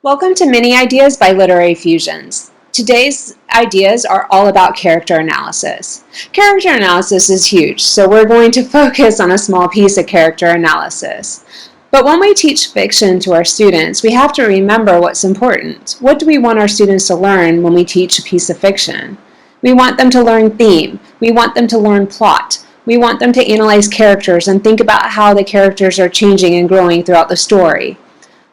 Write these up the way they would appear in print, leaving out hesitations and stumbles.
Welcome to Mini Ideas by Literary Fusions. Today's ideas are all about character analysis. Character analysis is huge, so we're going to focus on a small piece of character analysis. But when we teach fiction to our students, we have to remember what's important. What do we want our students to learn when we teach a piece of fiction? We want them to learn theme. We want them to learn plot. We want them to analyze characters and think about how the characters are changing and growing throughout the story.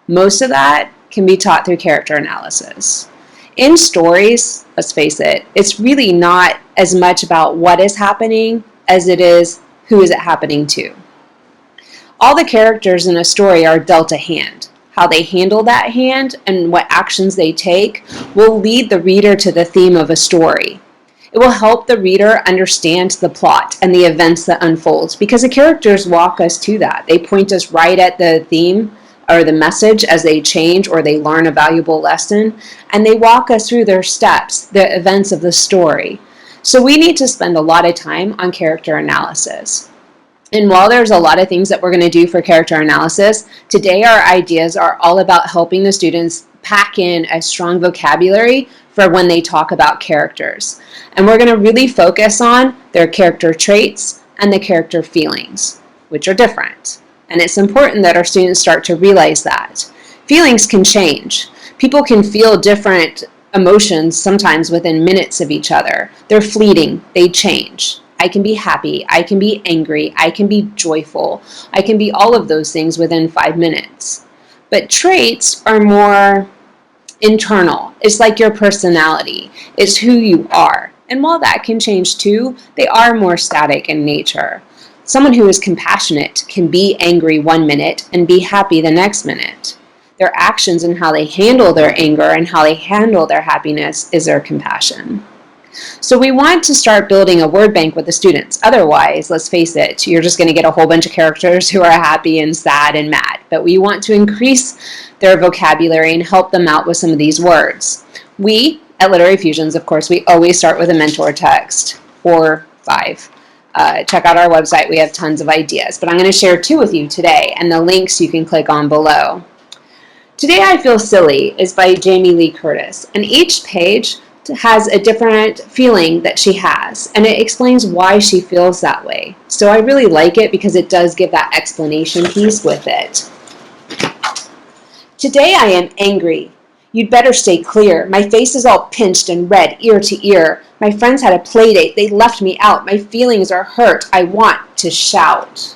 Most of that can be taught through character analysis. In stories, let's face it, it's really not as much about what is happening as it is who is it happening to. All the characters in a story are dealt a hand. How they handle that hand and what actions they take will lead the reader to the theme of a story. It will help the reader understand the plot and the events that unfold because the characters walk us to that. They point us right at the theme or the message as they change or they learn a valuable lesson, and they walk us through their steps, the events of the story. So we need to spend a lot of time on character analysis. And while there's a lot of things that we're going to do for character analysis, today our ideas are all about helping the students pack in a strong vocabulary for when they talk about characters. And we're going to really focus on their character traits and the character feelings, which are different. And it's important that our students start to realize that. Feelings can change. People can feel different emotions sometimes within minutes of each other. They're fleeting. They change. I can be happy. I can be angry. I can be joyful. I can be all of those things within 5 minutes. But traits are more internal. It's like your personality. It's who you are. And while that can change too, they are more static in nature. Someone who is compassionate can be angry 1 minute and be happy the next minute. Their actions and how they handle their anger and how they handle their happiness is their compassion. So we want to start building a word bank with the students. Otherwise, let's face it, you're just going to get a whole bunch of characters who are happy and sad and mad. But we want to increase their vocabulary and help them out with some of these words. We, at Literary Fusions, of course, we always start with a mentor text or 5. Check out our website. We have tons of ideas, but I'm going to share 2 with you today, and the links you can click on below. Today I Feel Silly is by Jamie Lee Curtis, and each page has a different feeling that she has, and it explains why she feels that way. So I really like it because it does give that explanation piece with it. Today I am angry. You'd better stay clear. My face is all pinched and red, ear to ear. My friends had a play date. They left me out. My feelings are hurt. I want to shout.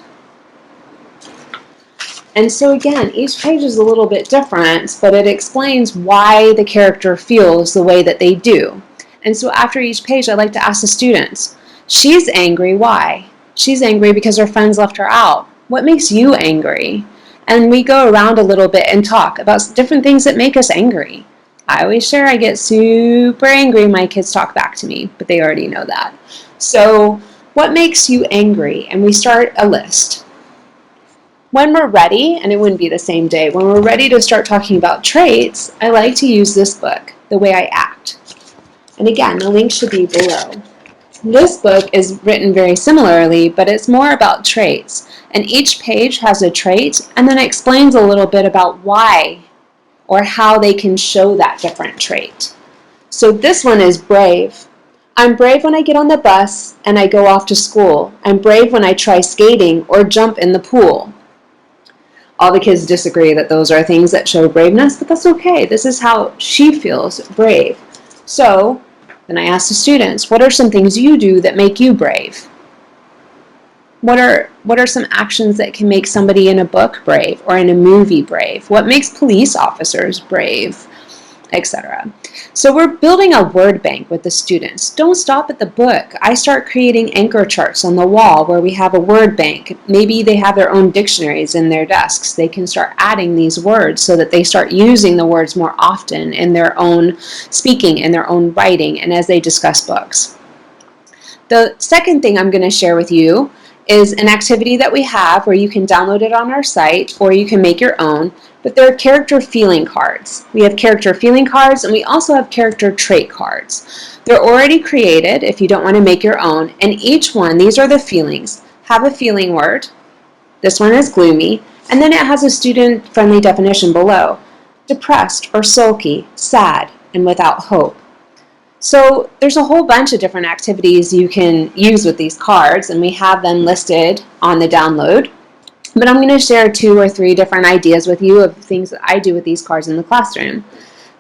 And so again, each page is a little bit different, but it explains why the character feels the way that they do. And so after each page, I like to ask the students, she's angry, why? She's angry because her friends left her out. What makes you angry? And we go around a little bit and talk about different things that make us angry. I always share I get super angry when my kids talk back to me, but they already know that. So what makes you angry? And we start a list. When we're ready, and it wouldn't be the same day, when we're ready to start talking about traits, I like to use this book, The Way I Act. And again, the link should be below. This book is written very similarly, but it's more about traits. And each page has a trait, and then it explains a little bit about why or how they can show that different trait. So this one is brave. I'm brave when I get on the bus and I go off to school. I'm brave when I try skating or jump in the pool. All the kids disagree that those are things that show braveness, but that's okay. This is how she feels brave. So then I ask the students, what are some things you do that make you brave? What are some actions that can make somebody in a book brave or in a movie brave? What makes police officers brave, etc. So we're building a word bank with the students. Don't stop at the book. I start creating anchor charts on the wall where we have a word bank. Maybe they have their own dictionaries in their desks. They can start adding these words so that they start using the words more often in their own speaking, in their own writing, and as they discuss books. The second thing I'm going to share with you is an activity that we have where you can download it on our site or you can make your own, but they're character feeling cards. We have character feeling cards and we also have character trait cards. They're already created if you don't want to make your own, and each one, these are the feelings. Have a feeling word. This one is gloomy, and then it has a student-friendly definition below. depressed or sulky, sad, and without hope. So there's a whole bunch of different activities you can use with these cards, and we have them listed on the download. But I'm going to share 2 or 3 different ideas with you of things that I do with these cards in the classroom.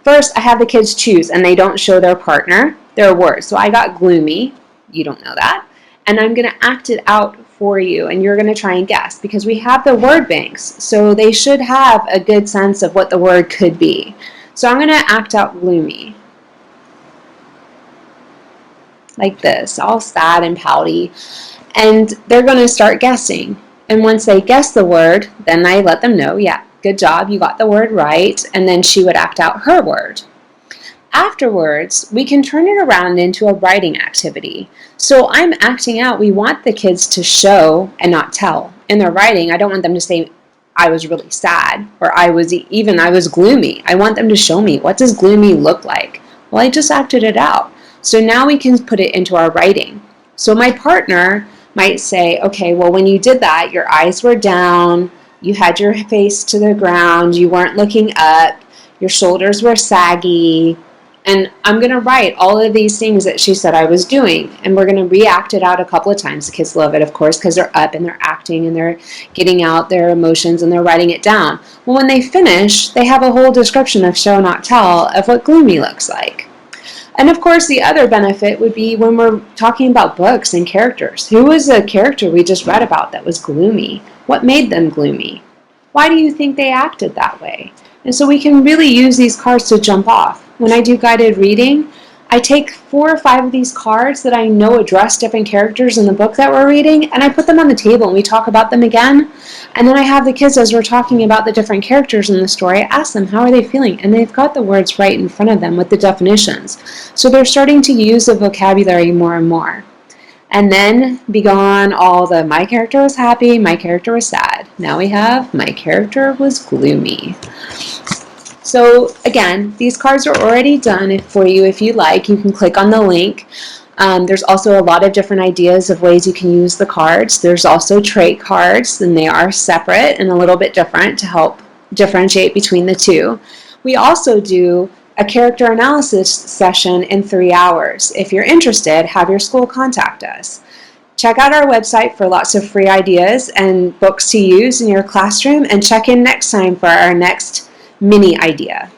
First, I have the kids choose, and they don't show their partner their words. So I got gloomy. You don't know that. And I'm going to act it out for you, and you're going to try and guess, because we have the word banks, so they should have a good sense of what the word could be. So I'm going to act out gloomy, like this, all sad and pouty, and they're going to start guessing. And once they guess the word, then I let them know, yeah, good job, you got the word right, and then she would act out her word. Afterwards, we can turn it around into a writing activity. So I'm acting out, we want the kids to show and not tell. In their writing, I don't want them to say, I was really sad, or I was gloomy. I want them to show me, what does gloomy look like? Well, I just acted it out. So now we can put it into our writing. So my partner might say, okay, well, when you did that, your eyes were down, you had your face to the ground, you weren't looking up, your shoulders were saggy, and I'm going to write all of these things that she said I was doing, and we're going to react it out a couple of times. The kids love it, of course, because they're up and they're acting and they're getting out their emotions and they're writing it down. Well, when they finish, they have a whole description of show, not tell, of what gloomy looks like. And of course, the other benefit would be when we're talking about books and characters. Who was a character we just read about that was gloomy? What made them gloomy? Why do you think they acted that way? And so we can really use these cards to jump off. When I do guided reading, I take 4 or 5 of these cards that I know address different characters in the book that we're reading, and I put them on the table and we talk about them again. And then I have the kids, as we're talking about the different characters in the story, ask them, how are they feeling? And they've got the words right in front of them with the definitions. So they're starting to use the vocabulary more and more. And then be gone all the, my character was happy, my character was sad. Now we have, my character was gloomy. So again, these cards are already done for you. If you like, you can click on the link. There's also a lot of different ideas of ways you can use the cards. There's also trait cards, and they are separate and a little bit different to help differentiate between the two. We also do a character analysis session in 3 hours. If you're interested, have your school contact us. Check out our website for lots of free ideas and books to use in your classroom, and check in next time for our next mini idea.